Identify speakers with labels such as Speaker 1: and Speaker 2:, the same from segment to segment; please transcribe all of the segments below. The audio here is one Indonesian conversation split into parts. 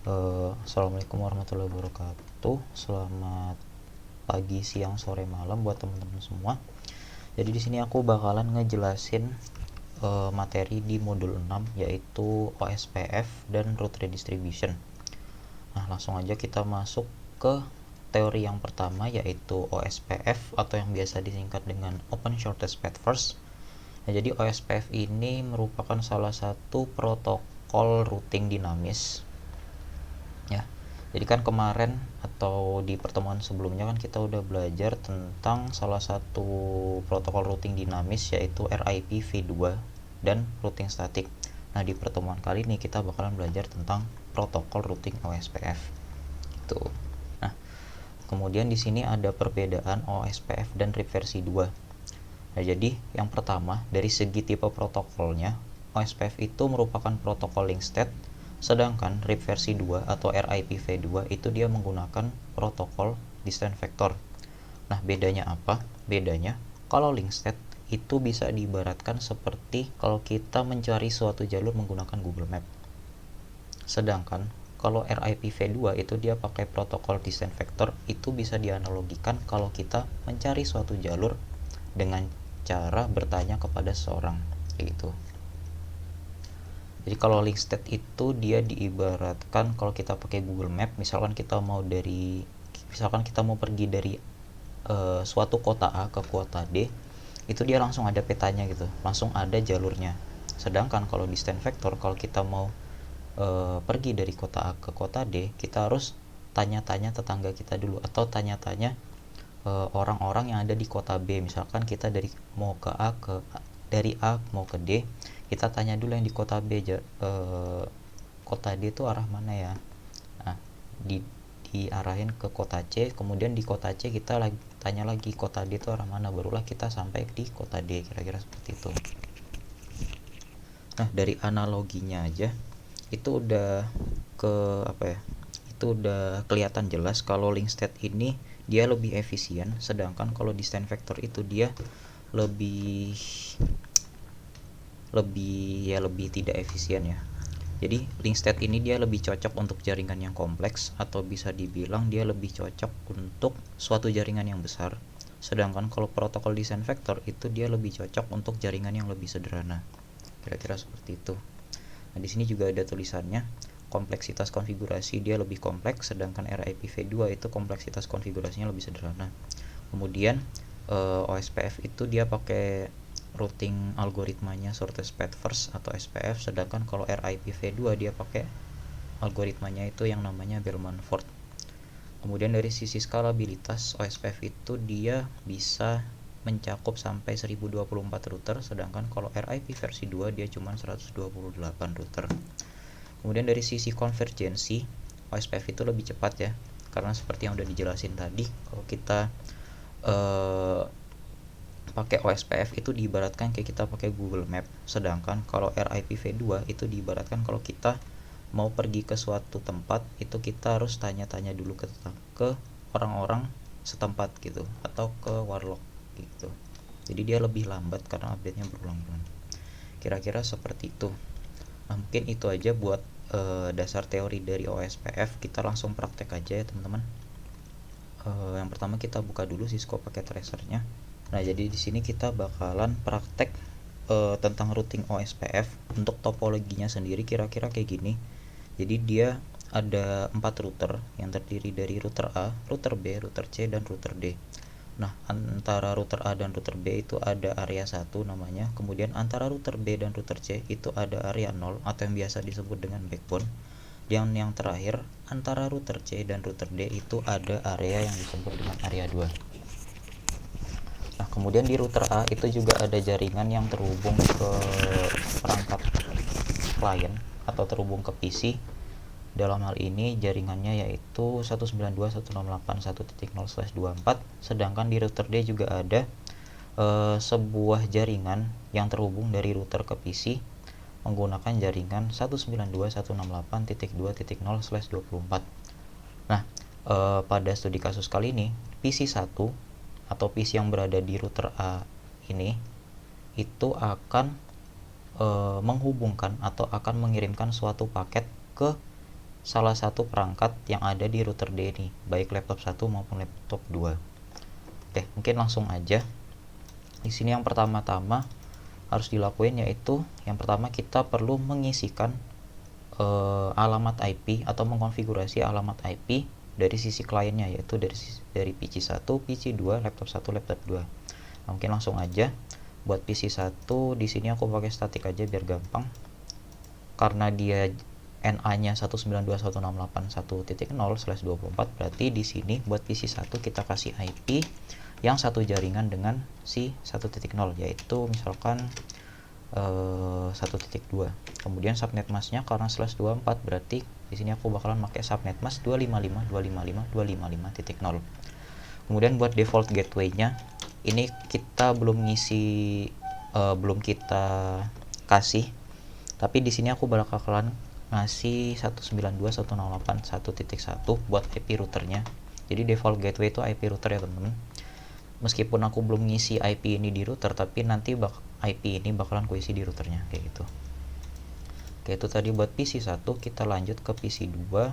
Speaker 1: Assalamualaikum warahmatullahi wabarakatuh. Selamat pagi, siang, sore, malam buat teman-teman semua. Jadi di sini aku bakalan ngejelasin materi di modul 6 yaitu OSPF dan route redistribution. Nah, langsung aja kita masuk ke teori yang pertama yaitu OSPF atau yang biasa disingkat dengan Open Shortest Path First. Nah, jadi OSPF ini merupakan salah satu protokol routing dinamis. Ya, jadi kan kemarin atau di pertemuan sebelumnya kan kita udah belajar tentang salah satu protokol routing dinamis yaitu RIP v2 dan routing static. Nah, di pertemuan kali ini kita bakalan belajar tentang protokol routing OSPF. Tuh. Nah, kemudian di sini ada perbedaan OSPF dan RIP versi 2. Nah, jadi yang pertama dari segi tipe protokolnya, OSPF itu merupakan protokol link state, sedangkan RIP versi 2 atau RIPv2 itu dia menggunakan protokol distance vector. Nah, bedanya apa? Bedanya kalau link state itu bisa diibaratkan seperti kalau kita mencari suatu jalur menggunakan Google Map. Sedangkan kalau RIPv2 itu dia pakai protokol distance vector, itu bisa dianalogikan kalau kita mencari suatu jalur dengan cara bertanya kepada seseorang gitu. Jadi kalau link state itu dia diibaratkan kalau kita pakai Google Map, misalkan kita mau pergi dari suatu kota A ke kota D, itu dia langsung ada petanya gitu, langsung ada jalurnya. Sedangkan kalau distance vector, kalau kita mau pergi dari kota A ke kota D, kita harus tanya-tanya tetangga kita dulu atau tanya-tanya orang-orang yang ada di kota B. Misalkan kita dari A mau ke D, kita tanya dulu yang di kota B, kota D itu arah mana ya. Nah, diarahin ke kota C, kemudian di kota C kita tanya lagi kota D itu arah mana, barulah kita sampai di kota D, kira-kira seperti itu. Nah, dari analoginya aja itu udah itu udah kelihatan jelas kalau link state ini dia lebih efisien, sedangkan kalau distance vector itu dia lebih tidak efisien ya. Jadi link state ini dia lebih cocok untuk jaringan yang kompleks, atau bisa dibilang dia lebih cocok untuk suatu jaringan yang besar. Sedangkan kalau protokol distance vector itu dia lebih cocok untuk jaringan yang lebih sederhana. Kira-kira seperti itu. Nah, di sini juga ada tulisannya, kompleksitas konfigurasi dia lebih kompleks, sedangkan RIPv2 itu kompleksitas konfigurasinya lebih sederhana. Kemudian OSPF itu dia pakai routing algoritmanya shortest path first atau SPF, sedangkan kalau RIPv2 dia pakai algoritmanya itu yang namanya Bellman-Ford. Kemudian dari sisi skalabilitas, OSPF itu dia bisa mencakup sampai 1024 router, sedangkan kalau RIP versi 2 dia cuma 128 router. Kemudian dari sisi konvergensi, OSPF itu lebih cepat ya, karena seperti yang udah dijelasin tadi, kalau kita pakai OSPF itu diibaratkan kayak kita pakai Google Map, sedangkan kalau RIPv2 itu diibaratkan kalau kita mau pergi ke suatu tempat itu kita harus tanya-tanya dulu ke orang-orang setempat gitu, atau ke warlock gitu. Jadi dia lebih lambat karena update-nya berulang-ulang. Kira-kira seperti itu. Nah, mungkin itu aja buat dasar teori dari OSPF. Kita langsung praktek aja ya teman-teman. Yang pertama kita buka dulu Cisco packet tracernya. Nah, jadi di sini kita bakalan praktek tentang routing OSPF. Untuk topologinya sendiri kira-kira kayak gini. Jadi dia ada 4 router yang terdiri dari router A, router B, router C, dan router D. Nah, antara router A dan router B itu ada area 1 namanya. Kemudian antara router B dan router C itu ada area 0 atau yang biasa disebut dengan backbone. Dan yang terakhir, antara router C dan router D itu ada area yang disebut dengan area 2. Nah, kemudian di router A itu juga ada jaringan yang terhubung ke perangkat klien atau terhubung ke PC. Dalam hal ini jaringannya yaitu 192.168.1.0/24, sedangkan di router D juga ada sebuah jaringan yang terhubung dari router ke PC menggunakan jaringan 192.168.2.0/24. Nah, pada studi kasus kali ini PC 1 atau PC yang berada di router A ini itu akan menghubungkan atau akan mengirimkan suatu paket ke salah satu perangkat yang ada di router D ini, baik laptop 1 maupun laptop 2. Oke, mungkin langsung aja. Di sini yang pertama-tama harus dilakuin yaitu yang pertama kita perlu mengisikan alamat IP atau mengkonfigurasi alamat IP dari sisi kliennya, yaitu dari PC 1, PC 2, laptop 1, laptop 2. Nah, mungkin langsung aja. Buat PC 1 di sini aku pakai statik aja biar gampang. Karena dia NA-nya 192.168.1.0/24, berarti di sini buat PC 1 kita kasih IP yang satu jaringan dengan si 1.0, yaitu misalkan 1.2. Kemudian subnet masknya karena /24, berarti di sini aku bakalan pakai subnet mask 255.255.255.0. Kemudian buat default gateway-nya ini kita belum ngisi, belum kita kasih, tapi di sini aku bakalan ngasih 192.168.1.1 buat IP routernya. Jadi default gateway itu IP router ya teman-teman. Meskipun aku belum ngisi IP ini di router, tapi nanti IP ini bakalan kuisi di routernya kayak gitu. Oke, itu tadi buat PC 1. Kita lanjut ke PC 2.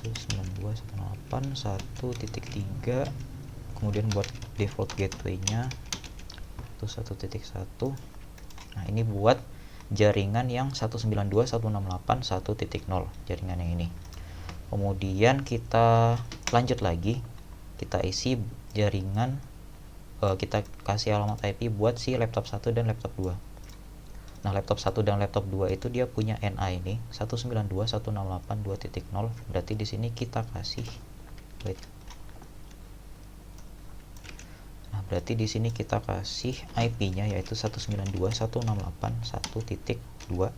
Speaker 1: 192.168.1.3. Kemudian buat default gateway-nya itu 1.1. Nah, ini buat jaringan yang 192.168.1.0, jaringan yang ini. Kemudian kita lanjut lagi, kita isi jaringan, kita kasih alamat IP buat si laptop 1 dan laptop 2. Nah, laptop 1 dan laptop 2 itu dia punya NA ini 192.168.2.0, berarti di sini kita kasih berarti di sini kita kasih IP-nya yaitu 192.168.1.2.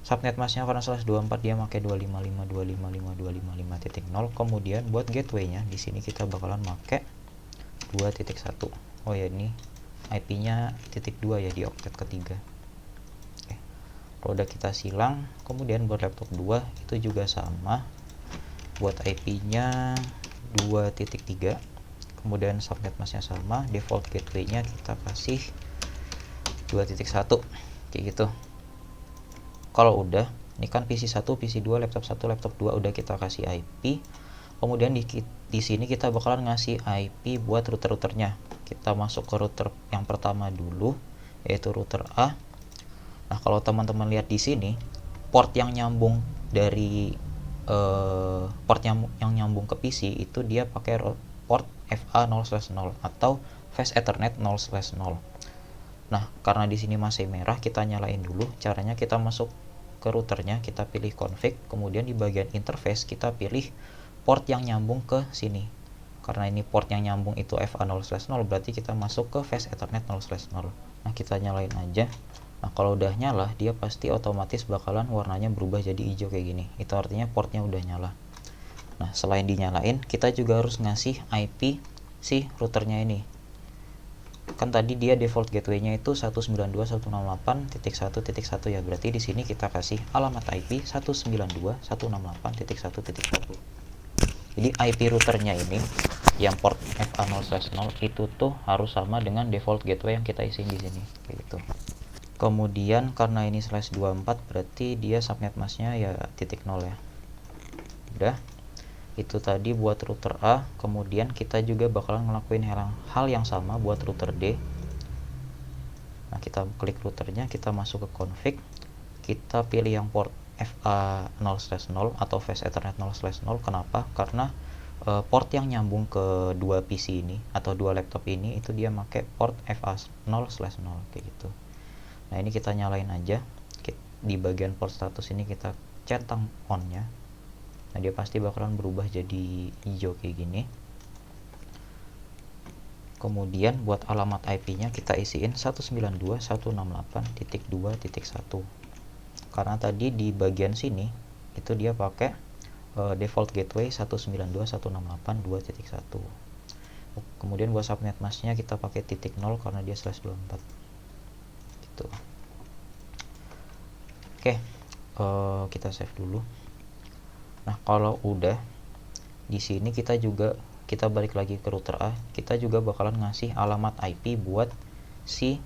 Speaker 1: Subnet masknya karena /24 dia pakai 255.255.255.0. Kemudian buat gateway-nya di sini kita bakalan pakai 2.1. Oh ya, ini IP-nya .2 ya di oktet ketiga. Oke. Kalau udah kita silang, kemudian buat laptop 2 itu juga sama. Buat IP-nya 2.3. Kemudian subnet masknya sama, default gateway-nya kita kasih 2.1 kayak gitu. Kalau udah, ini kan PC 1, PC 2, laptop 1, laptop 2 udah kita kasih IP. Kemudian di sini kita bakalan ngasih IP buat router-routernya. Kita masuk ke router yang pertama dulu, yaitu router A. Nah, kalau teman-teman lihat di sini, port yang nyambung dari port yang nyambung ke PC itu dia pakai port FA0/0 atau Fast Ethernet 0/0. Nah, karena di sini masih merah, kita nyalain dulu. Caranya kita masuk ke routernya, kita pilih config, kemudian di bagian interface kita pilih port yang nyambung ke sini. Karena ini port yang nyambung itu FA0/0, berarti kita masuk ke Fast Ethernet 0/0. Nah, kita nyalain aja. Nah, kalau udah nyala, dia pasti otomatis bakalan warnanya berubah jadi hijau kayak gini. Itu artinya portnya udah nyala. Nah, selain dinyalain, kita juga harus ngasih IP si routernya ini. Kan tadi dia default gateway-nya itu 192.168.1.1 ya. Berarti di sini kita kasih alamat IP 192.168.1.1. Jadi IP routernya ini yang port FA0/0 itu tuh harus sama dengan default gateway yang kita isi di sini kayak gitu. Kemudian karena ini /24 berarti dia subnet masknya ya .0 ya. Udah. Itu tadi buat router A. Kemudian kita juga bakalan ngelakuin hal yang sama buat router D. Nah, kita klik routernya, kita masuk ke config, kita pilih yang port FA0/0 atau Fast Ethernet 0/0. Kenapa? Karena port yang nyambung ke dua PC ini atau dua laptop ini itu dia pakai port FA0/0 kayak gitu. Nah, ini kita nyalain aja. Di bagian port status ini kita centang on-nya. Nah, dia pasti bakalan berubah jadi hijau kayak gini. Kemudian buat alamat IP-nya kita isiin 192.168.2.1. Karena tadi di bagian sini itu dia pakai default gateway 192.168.2.1. Kemudian buat subnet masknya kita pakai .0 karena dia /24. Gitu. Oke, kita save dulu. Nah, kalau udah di sini kita balik lagi ke router A, kita juga bakalan ngasih alamat IP buat si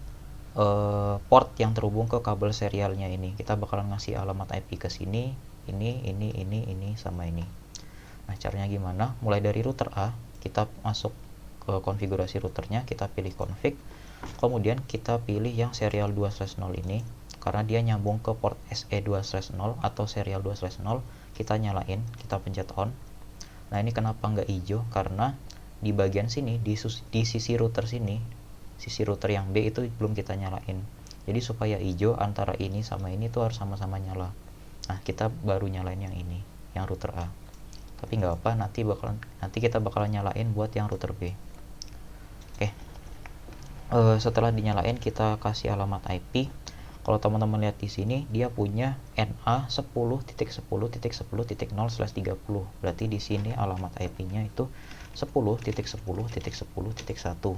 Speaker 1: port yang terhubung ke kabel serialnya ini. Kita bakalan ngasih alamat IP ke sini ini sama ini. Nah, caranya gimana? Mulai dari router A, kita masuk ke konfigurasi routernya, kita pilih config, kemudian kita pilih yang serial 2/0 ini, karena dia nyambung ke port SE2/0 atau serial 2/0, kita nyalain, kita pencet on. Nah, ini kenapa nggak hijau? Karena di bagian sini, di sisi router sini, sisi router yang B itu belum kita nyalain. Jadi supaya hijau, antara ini sama ini tuh harus sama-sama nyala. Nah, kita baru nyalain yang ini, yang router A. Tapi nggak apa, nanti kita bakalan nyalain buat yang router B. Oke. Setelah dinyalain, kita kasih alamat IP. Kalau teman-teman lihat di sini, dia punya NA 10.10.10.0/30. Berarti di sini alamat IP-nya itu 10.10.10.1.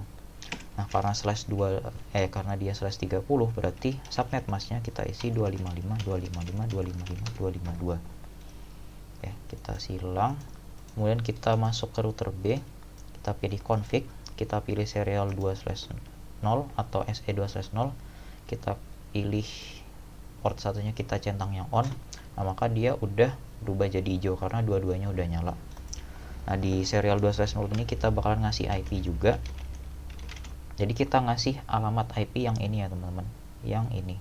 Speaker 1: Nah, karena karena dia /30, berarti subnet masknya kita isi 255.255.255.252. Oke, kita silang. Kemudian kita masuk ke router B, kita pilih config, kita pilih serial 2/0 atau SE2/0, kita pilih port satunya, kita centang yang on. Nah, maka dia udah berubah jadi hijau karena dua-duanya udah nyala. Nah, di serial 2/0 ini kita bakalan ngasih IP juga. Jadi kita ngasih alamat IP yang ini ya teman-teman, yang ini.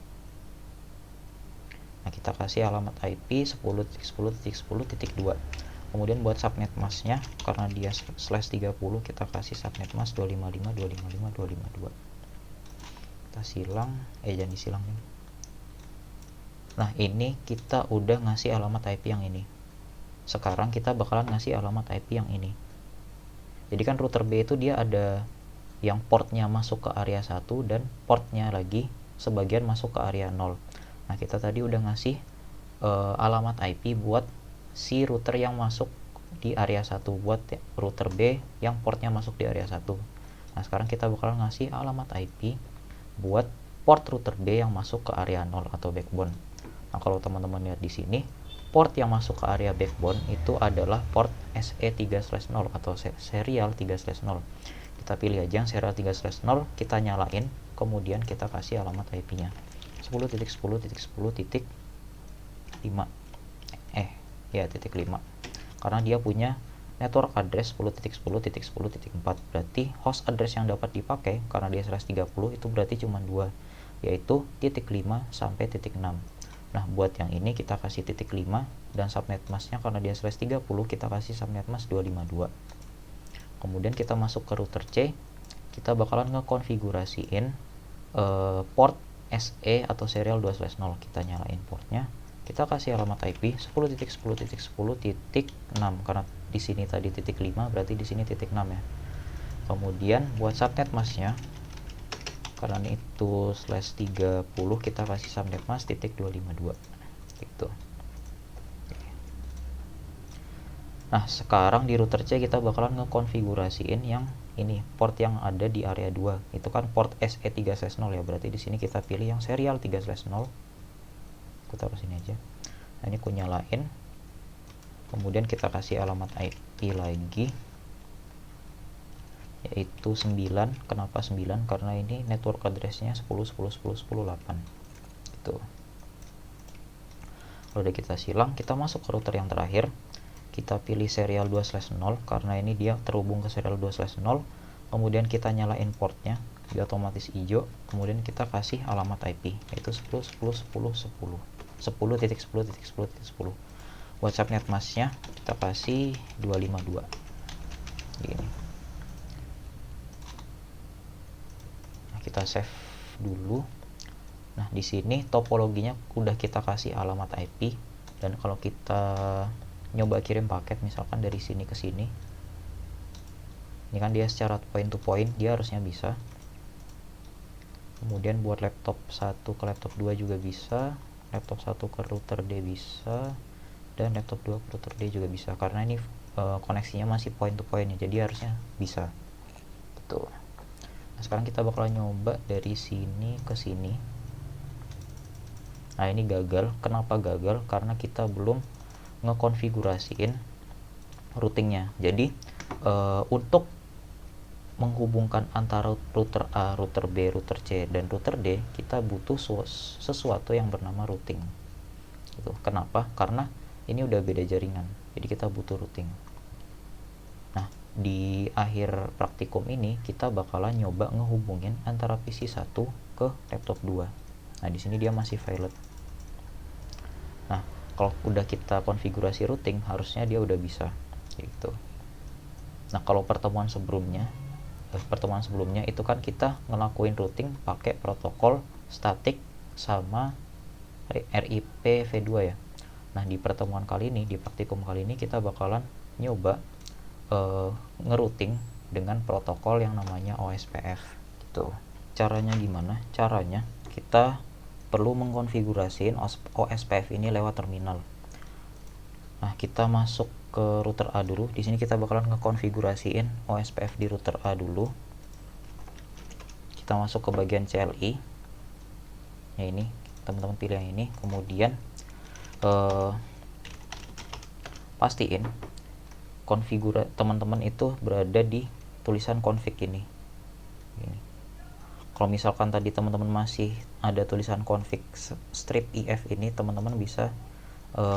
Speaker 1: Nah, kita kasih alamat IP 10.10.10.2. Kemudian buat subnet masknya, karena dia /30, kita kasih subnet mask 255.255.252. Kita silang, jangan disilang nih. Nah, ini kita udah ngasih alamat IP yang ini. Sekarang kita bakalan ngasih alamat IP yang ini. Jadi kan router B itu dia ada yang portnya masuk ke area 1 dan portnya lagi sebagian masuk ke area 0. Nah, kita tadi udah ngasih alamat IP buat si router yang masuk di area 1, buat router B yang portnya masuk di area 1. Nah, sekarang kita bakal ngasih alamat IP buat port router B yang masuk ke area 0 atau backbone. Nah, kalau teman-teman lihat di sini, port yang masuk ke area backbone itu adalah port SE3/0 atau serial 3/0. Kita pilih aja yang serial 3/0, kita nyalain, kemudian kita kasih alamat IP-nya 10.10.10.5 .5, karena dia punya network address 10.10.10.4. berarti host address yang dapat dipakai karena dia /30 itu berarti cuma 2, yaitu .5 sampai .6. Nah, buat yang ini kita kasih .5 dan subnet masknya karena dia /30, kita kasih subnet mask 252. Kemudian kita masuk ke router C, kita bakalan ngekonfigurasiin port SE atau serial 2/0. Kita nyalain portnya, kita kasih alamat IP 10.10.10.6 karena di sini tadi .5, berarti di sini .6 ya. Kemudian buat subnet masknya, karena itu /30, kita kasih subnet mask .252 gitu. Nah, sekarang di router C kita bakalan ngekonfigurasiin yang ini, port yang ada di area 2. Itu kan port SE3/0 ya. Berarti di sini kita pilih yang serial 3/0. Aku taruh sini aja. Nah, ini aku nyalain. Kemudian kita kasih alamat IP lagi, yaitu 9. Kenapa 9? Karena ini network address-nya 10.10.10.10.8. Gitu. Kalau udah kita silang, kita masuk ke router yang terakhir. Kita pilih serial 2/0 karena ini dia terhubung ke serial 2/0. Kemudian kita nyalain portnya, dia otomatis hijau. Kemudian kita kasih alamat IP yaitu 10.10.10.10 10.10.10.10. Buat subnet masknya kita kasih 252 gini. Nah, kita save dulu. Nah, di sini topologinya udah kita kasih alamat IP, dan kalau kita nyoba kirim paket misalkan dari sini ke sini, ini kan dia secara point to point dia harusnya bisa. Kemudian buat laptop 1 ke laptop 2 juga bisa, laptop 1 ke router D bisa, dan laptop 2 ke router D juga bisa, karena ini koneksinya masih point to point ya, jadi harusnya bisa betul. Nah, sekarang kita bakal nyoba dari sini ke sini. Nah, ini gagal. Kenapa gagal? Karena kita belum ngekonfigurasiin routingnya. Jadi untuk menghubungkan antara router A, router B, router C, dan router D, kita butuh sesuatu yang bernama routing. Gitu. Kenapa? Karena ini udah beda jaringan, jadi kita butuh routing. Nah, di akhir praktikum ini kita bakalan nyoba ngehubungin antara PC 1 ke laptop 2. Nah, di sini dia masih violet. Nah, kalau udah kita konfigurasi routing, harusnya dia udah bisa gitu. Nah, kalau pertemuan sebelumnya itu kan kita ngelakuin routing pakai protokol static sama RIP v2 ya. Nah, di pertemuan kali ini, di praktikum kali ini kita bakalan nyoba ngerouting dengan protokol yang namanya OSPF gitu. Caranya gimana? Caranya kita perlu mengkonfigurasiin OSPF ini lewat terminal. Nah, kita masuk ke router A dulu. Di sini kita bakalan ngekonfigurasiin OSPF di router A dulu. Kita masuk ke bagian CLI. Ya, ini teman-teman pilih yang ini. Kemudian pastiin teman-teman itu berada di tulisan config ini. Kalau misalkan tadi teman-teman masih ada tulisan config strip if ini, teman-teman bisa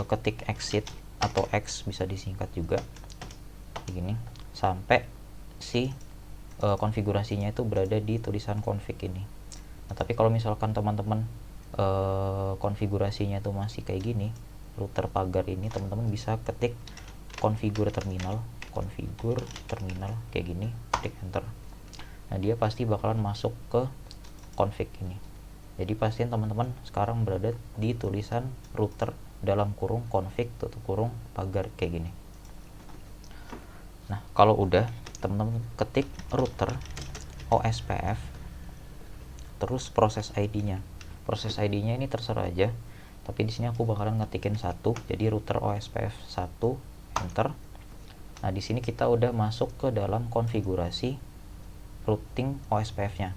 Speaker 1: ketik exit atau X, bisa disingkat juga begini, sampai si konfigurasinya itu berada di tulisan config ini. Nah, tapi kalau misalkan teman-teman konfigurasinya itu masih kayak gini, router pagar ini, teman-teman bisa ketik configure terminal kayak gini, klik enter. Nah, dia pasti bakalan masuk ke config ini. Jadi pastiin teman-teman sekarang berada di tulisan router dalam kurung config tutup kurung pagar kayak gini. Nah, kalau udah, teman-teman ketik router OSPF terus proses ID-nya. Proses ID-nya ini terserah aja, tapi di sini aku bakalan ngetikin 1, jadi router OSPF 1, enter. Nah, di sini kita udah masuk ke dalam konfigurasi routing OSPF-nya.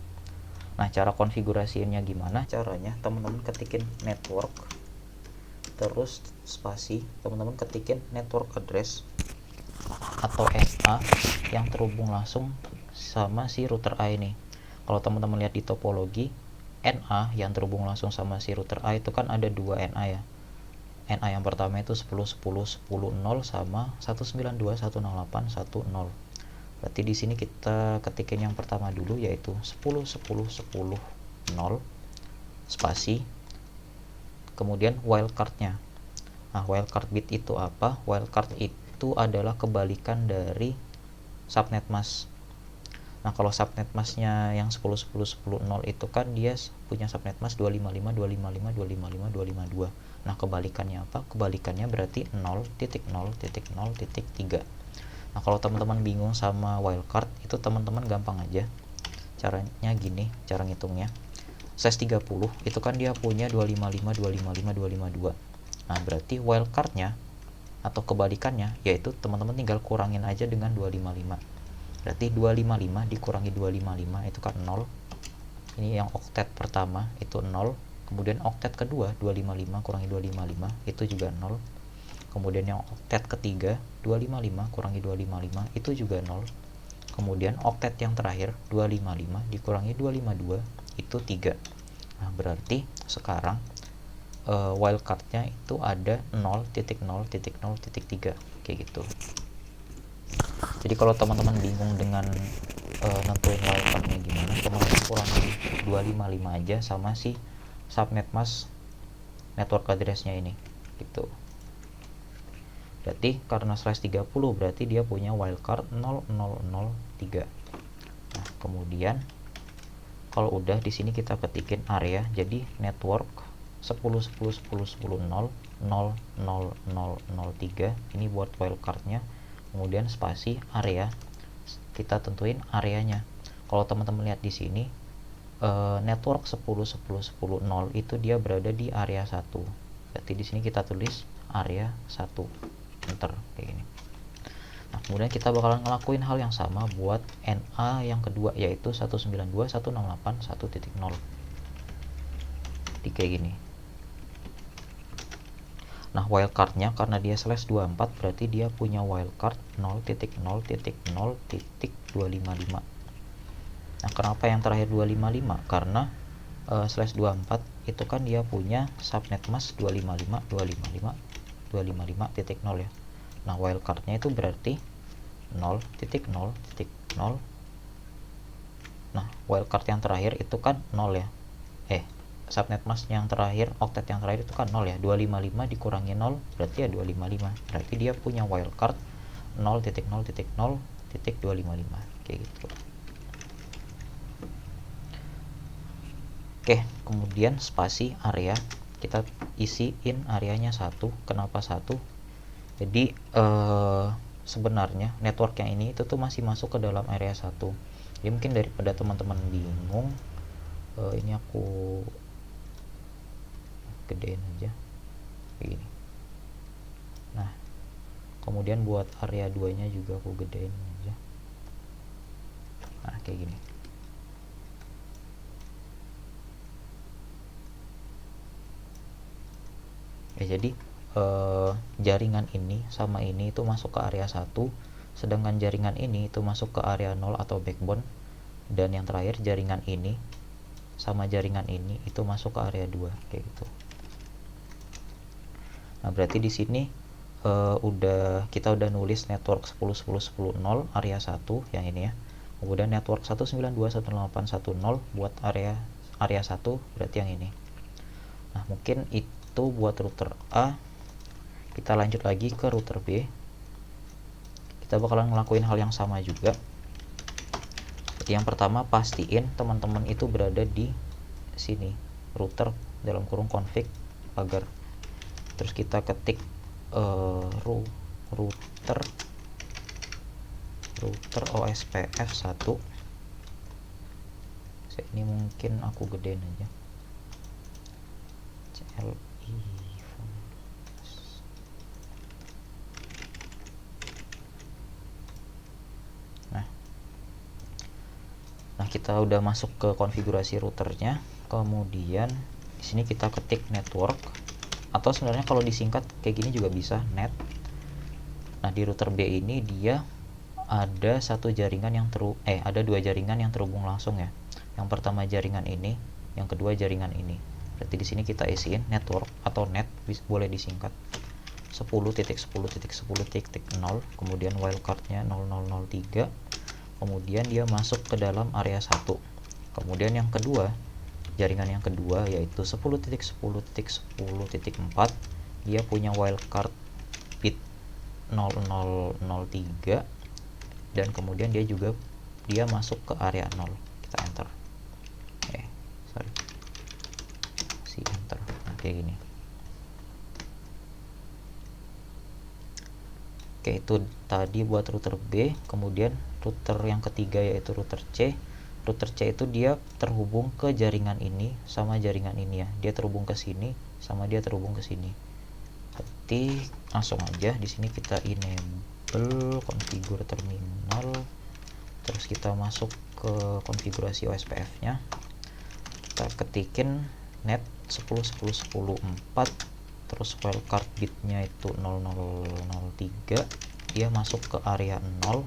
Speaker 1: Nah, cara konfigurasinya gimana? Caranya teman-teman ketikin network terus spasi, teman-teman ketikin network address atau NA yang terhubung langsung sama si router A ini. Kalau teman-teman lihat di topologi, NA yang terhubung langsung sama si router A itu kan ada 2 NA ya. NA yang pertama itu 10.10.10.0 sama 192.168.1.0. Berarti di sini kita ketikin yang pertama dulu, yaitu 10.10.10.0 spasi, kemudian wildcardnya. Nah, wildcard bit itu apa? Wildcard itu adalah kebalikan dari subnet mask. Nah, kalau subnet masknya yang 10.10.10.0 itu kan dia punya subnet mask 255.255.255.252. Nah, kebalikannya apa? Kebalikannya berarti 0.0.0.3. Nah, kalau teman-teman bingung sama wildcard, itu teman-teman gampang aja. Caranya gini, cara ngitungnya. Size 30 itu kan dia punya 255.255.252. Nah, berarti wildcardnya atau kebalikannya yaitu teman-teman tinggal kurangin aja dengan 255. Berarti 255 dikurangi 255 itu kan 0. Ini yang oktet pertama itu 0. Kemudian oktet kedua 255 kurangi 255 itu juga 0. Kemudian yang oktet ketiga 255 kurangi 255 itu juga 0. Kemudian oktet yang terakhir 255 dikurangi 252 itu 3. Nah, berarti sekarang wildcardnya itu ada 0.0.0.3 kayak gitu. Jadi kalau teman-teman bingung dengan nentuin wildcardnya gimana, teman-teman kurangi 255 aja sama si subnet mask network address-nya ini gitu. Berarti karena slash 30 berarti dia punya wildcard 0003. Nah, kemudian kalau udah di sini kita ketikin area, jadi network 10.10.10.0.00003 ini buat wildcardnya. Kemudian spasi area, kita tentuin areanya. Kalau teman-teman lihat di sini network 10.10.10.0 itu dia berada di area 1. Berarti di sini kita tulis area 1, enter kayak gini. Nah, kemudian kita bakalan ngelakuin hal yang sama buat NA yang kedua, yaitu 192.168.1.0 di kayak gini. Nah, wildcardnya karena dia slash 24 berarti dia punya wildcard 0.0.0.255. Nah, kenapa yang terakhir 255? Karena slash 24 itu kan dia punya subnet mask 255.255 255.0 ya. Nah wildcardnya itu berarti 0.0.0. Nah wildcard yang terakhir itu kan 0 ya, subnet mask yang terakhir, octet yang terakhir itu kan 0 ya. 255 dikurangi 0 berarti ya 255, berarti dia punya wildcard 0.0.0.255 kayak gitu. Oke, kemudian spasi area, kita isiin areanya 1. Kenapa 1? Jadi sebenarnya network yang ini itu tuh masih masuk ke dalam area 1. Jadi mungkin daripada teman-teman bingung, ini aku gedein aja kayak gini. Nah kemudian buat area 2 nya juga aku gedein aja, nah kayak gini. Jadi jaringan ini sama ini itu masuk ke area 1, sedangkan jaringan ini itu masuk ke area 0 atau backbone, dan yang terakhir jaringan ini sama jaringan ini itu masuk ke area 2 kayak gitu. Nah berarti di sini kita udah nulis network 10.10.10.0 area 1 yang ini ya, kemudian network 192.168.1.0 buat area 1 berarti yang ini. Nah mungkin itu buat router A. Kita lanjut lagi ke router B, kita bakalan ngelakuin hal yang sama juga. Jadi yang pertama pastiin teman-teman itu berada di sini, router dalam kurung config pagar, terus kita ketik router OSPF 1. Ini mungkin aku gedein aja, CLI. Nah kita udah masuk ke konfigurasi routernya, kemudian di sini kita ketik network, atau sebenarnya kalau disingkat kayak gini juga bisa, net. Nah di router B ini dia ada ada 2 jaringan yang terhubung langsung ya. Yang pertama jaringan ini, yang kedua jaringan ini. Berarti di sini kita isiin network atau net, boleh disingkat 10.10.10.0, kemudian wildcardnya 0003, kemudian dia masuk ke dalam area 1. Kemudian yang kedua, jaringan yang kedua yaitu 10.10.10.4, dia punya wildcard bit 0003, dan kemudian dia masuk ke area 0. Kita enter, enter. Nah, kayak gini. Oke, itu tadi buat router B. Kemudian router yang ketiga yaitu router C. Router C itu dia terhubung ke jaringan ini sama jaringan ini ya. Dia terhubung ke sini sama dia terhubung ke sini. Berarti langsung aja di sini kita enable configure terminal. Terus kita masuk ke konfigurasi OSPF-nya. Kita ketikin net 10.10.10.4, terus wildcard bitnya itu 0003, dia masuk ke area 0.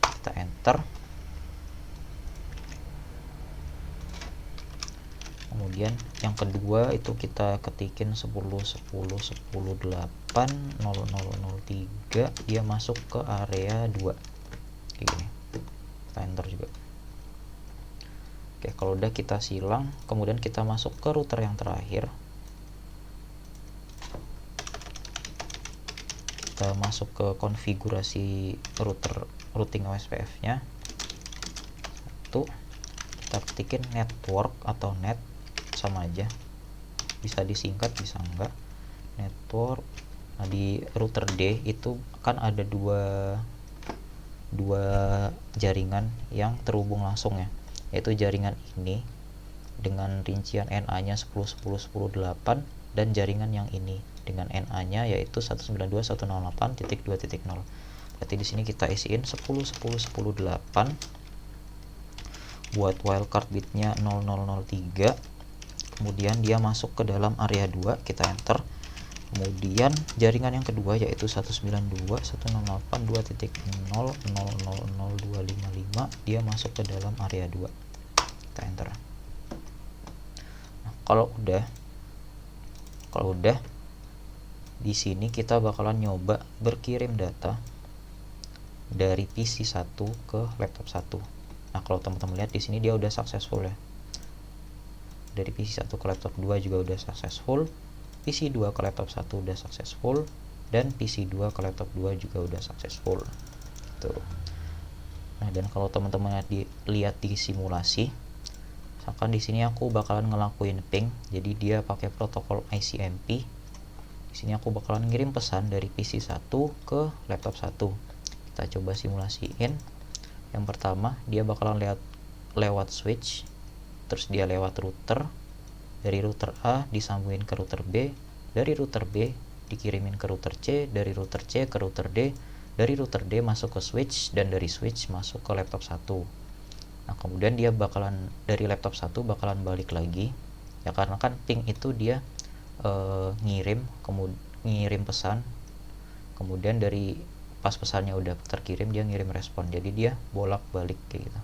Speaker 1: Kita enter. Kemudian yang kedua itu kita ketikin 10.10.10.8.0003, dia masuk ke area 2 kayak gini. Kita enter juga. Oke, kalau udah kita silang, kemudian kita masuk ke router yang terakhir. Kita masuk ke konfigurasi routing OSPF-nya. Kita ketikin network atau net, sama aja, bisa disingkat bisa enggak, network. Nah di router D itu kan ada dua jaringan yang terhubung langsung ya, yaitu jaringan ini dengan rincian NA-nya 10.10.10.8 dan jaringan yang ini dengan NA-nya yaitu 192.168.2.0. Berarti di sini kita isiin 10.10.10.8 buat wildcard bitnya 0003. Kemudian dia masuk ke dalam area 2, kita enter. Kemudian jaringan yang kedua yaitu 192.168.2.0.000.255, dia masuk ke dalam area 2. Kita enter. Nah, kalau udah di sini kita bakalan nyoba berkirim data dari PC 1 ke laptop 1. Nah, kalau teman-teman lihat di sini dia udah successful ya. Dari PC 1 ke laptop 2 juga udah successful, PC 2 ke laptop 1 udah successful, dan PC 2 ke laptop 2 juga udah successful. Tuh. Nah, dan kalau teman-teman lihat di simulasi, misalkan di sini aku bakalan ngelakuin ping, jadi dia pakai protokol ICMP. Di sini aku bakalan ngirim pesan dari PC 1 ke laptop 1. Kita coba simulasiin. Yang pertama, dia bakalan lewat switch, terus dia lewat router, dari router A disambungin ke router B, dari router B dikirimin ke router C, dari router C ke router D, dari router D masuk ke switch, dan dari switch masuk ke laptop 1. Nah, kemudian dia bakalan dari laptop 1 bakalan balik lagi ya, karena kan ping itu dia ngirim pesan, kemudian dari pas pesannya udah terkirim dia ngirim respon, jadi dia bolak-balik kayak gitu.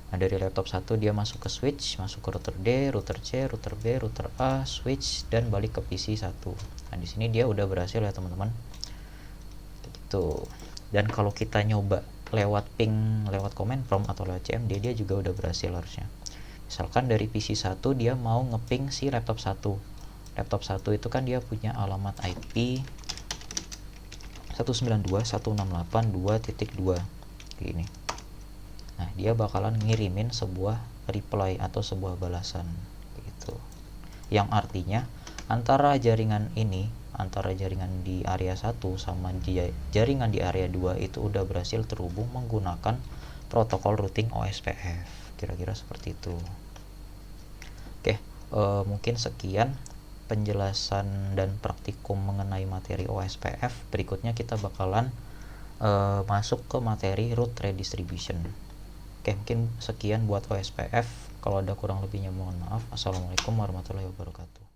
Speaker 1: Nah, dari laptop 1 dia masuk ke switch, masuk ke router D, router C, router B, router A, switch, dan balik ke PC 1. Nah, di sini dia udah berhasil ya teman-teman. Gitu. Dan kalau kita nyoba lewat ping, lewat command prompt atau lewat CMD, dia juga udah berhasil harusnya. Misalkan dari PC 1 dia mau ngeping si laptop 1. Laptop 1 itu kan dia punya alamat IP 192.168.2.2 kayak gini. Nah, dia bakalan ngirimin sebuah reply atau sebuah balasan gitu. Yang artinya antara jaringan di area 1 sama jaringan di area 2 itu udah berhasil terhubung menggunakan protokol routing OSPF. Kira-kira seperti itu. Oke, mungkin sekian penjelasan dan praktikum mengenai materi OSPF. Berikutnya kita bakalan masuk ke materi root redistribution. Oke, mungkin sekian buat OSPF. Kalau ada kurang lebihnya mohon maaf. Assalamualaikum warahmatullahi wabarakatuh.